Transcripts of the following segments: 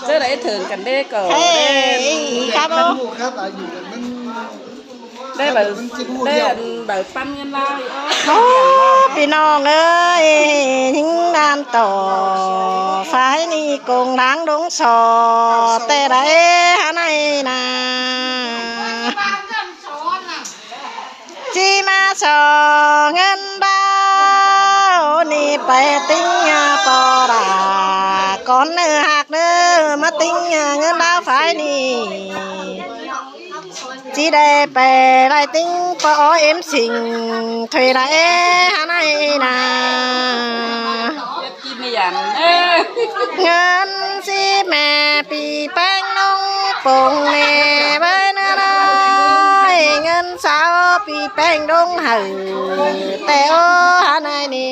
chứ đấy thường cần đê cờครับผม ครับอยู่กันมัน đây là bởi pan nhân lai โอ้พี่น้องเอ้ยหิ้งนานต่อฝ่ายนี่โกงล้างดงสอแต่ได้หาไหนนาจีมาสอเงินดาวนี่ไปติ้งปอดาก่อนเนื้อหักเนื้อมาติ้งเงินดาวฝ่ายนี่chỉ để bè lại tính có em xinh thuê lại hà này nà ngân si mẹ bị bánh nông bông nè với nữa nói ngân sao bị bánh đông hử tèo hà này nè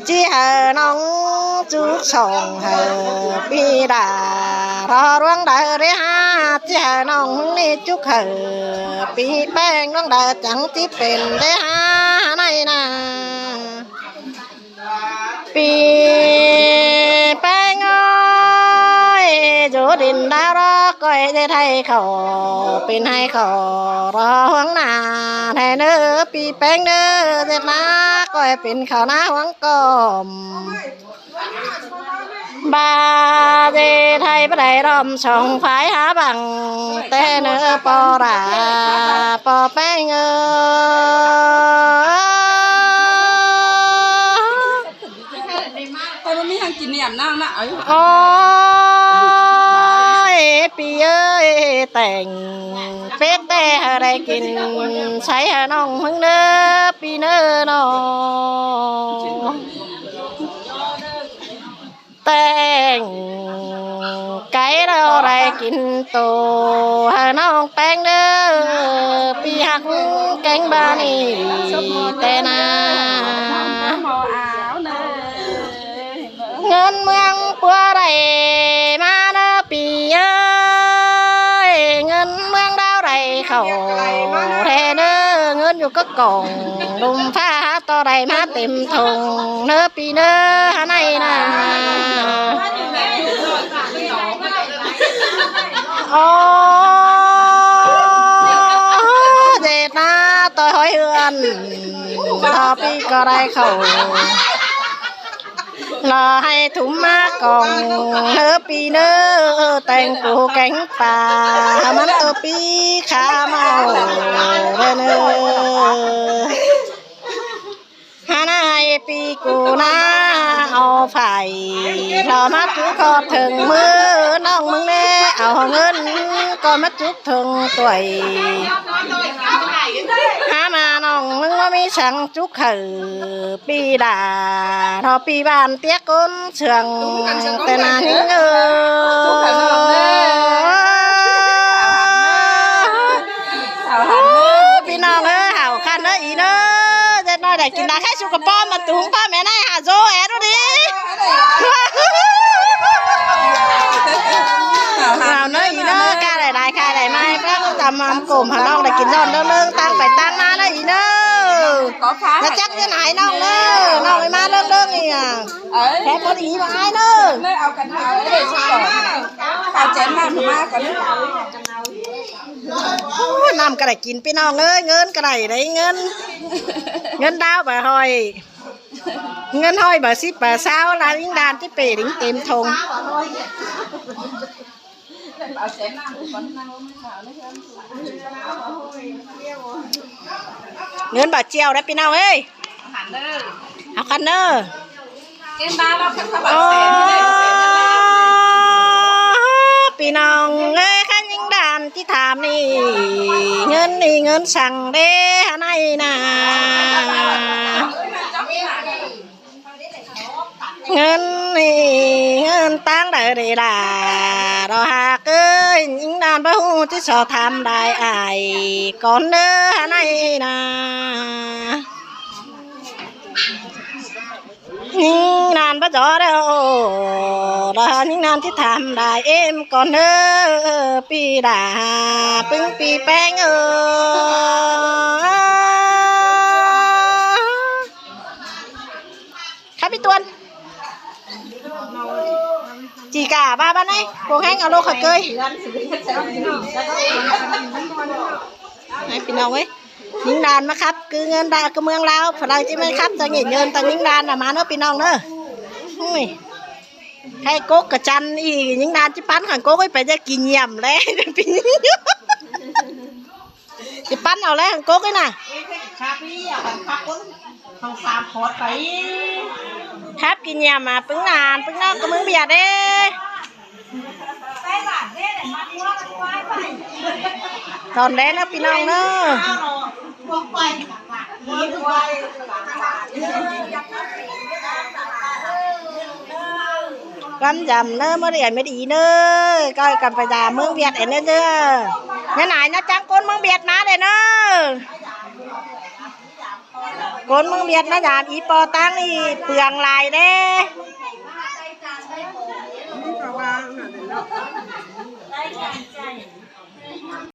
chỉ hờ nông chút sòng hờ bi đà rò ruộng đờ đấy ha chỉ hờ nông đi chút hờ bi beng ruộng đờ chẳng chỉ bền đấy ha này nè bi beng ơi chỗ đình đào đó coi để thay khẩu pin hay khẩu rò ruộng nà thay nữa bi beng nữa để má coi pin khẩu ná ruộng còm bà dê thay bắt đầy đom sòng phải há bằng tê nữa bò đà bò bé ngơ con mi hàng kỷ niệm nào nè ôi pi ơi tèn phết tê ở đây kín say ở nông hứng nữa pi nữa nó tèn cái đâu đây kín tổ hà nông beng nữa pi hắc cánh ba nì tê na ngân mương qua đây mà nó pi ơi ngân mương đau đây khẩu thế nữa ngânอยู่ก็กล่องลุมฟ้าต่อได้มาเต็มทงเนื้อปีเนื้อหาไหนนะโอ้เด็ดนะต่อยหอยเหือนต่อปีก็ได้เข่ารอให้ถุงมากล่องเนื้อปีเนื้อแต่งปูแกงป่ามันตัวปีขาเมาเนื้อฮานายปีกูน่าเอาไฟรอมาจุกคอถึงมือน้องมึงเน่เอาเงินก็มาจุกถึงตัวหามาน้องมึงว่ามีช่างจุกขือปีดาทอปีบานเตี้ยก้นเชืองแต่นานเงอพี่น้องเอ้ยเห่าคันเอ้ยอีเน้อจะน้อยได้กินได้แค่ชุกกระป้อมมาตุ้งป้าแม่นายหาโจแอดดูดิเราเน้ออีเน้อกาได้ค่าได้ไหมแป๊บจำมันกลุ่มหาน้องได้กินย้อนเรื่องตั้งไปตั้งมาเน้ออีเน้อแล้วจักจะไหนน้องเน้อน้องไปมาเรื่องนี่อ่ะแค่พอดีมาไอ้เน้อเอากันเอาเลยชุดก่อนเอาเจนมากันน้ำกระไรกินพี่น้องเอ้ยเงินกระไรได้เงินดาวบ่หอยเงินหอยบ่สิบบ่เช้าลาลิ้งดานที่เปดิ้งเต็มทงเงินบ่เจียวได้พี่น้องเอ้ยเอาคันเนอร์พี่น้องเอ้ยขันยิงดานที่ถามนี่เงินนี่เงินสั่งเด้หาไหนนะเงินนี่เงินตั้งได้ดีล่ะเราหากเอ้ยยิงดานพระหูที่สอทำได้อายก่อนเด้อหาไหนนะยิ่งนานประจอเด้อแล้วยิ่งนานที่ทำได้เอ็มก่อนเด้อปีดาปึ้งปีแป้งครับพี่ตวน จีกาบ้าบ้านไหนโกงแห้งเอาโลขอยเกยไหนพี่น้องเว้ยยิงดานมาครับคือเงินดาคือเมืองลาวฝรั่งใช่ไหมครับจะเงินเงินแต่ยิงดานมาเนาะพี่น้องเนาะให้โก๊กกระจันอียิงดานจิปั้นขังโก๊กไปจะกินยำเลยพี่จิปั้นเอาแล้วขังโก๊กเลยน่ะครับพี่เอาครับคนทางสามพอดไปครับกินยำมาปึ้งนานปึ้งนอกก็มึงเบียดเด้ตอนแรกนะพี่น้องเนาะกันจำเนอะเมื่อเรียนไม่ดีเนอะก็กันไปด่าเมืองเวียดเอ็นเนอะเนี่ยไหนนะจังก้นเมืองเวียดมาเลยเนอะก้นเมืองเวียดนะด่าอีปอตั้งอีเปลืองลายเด้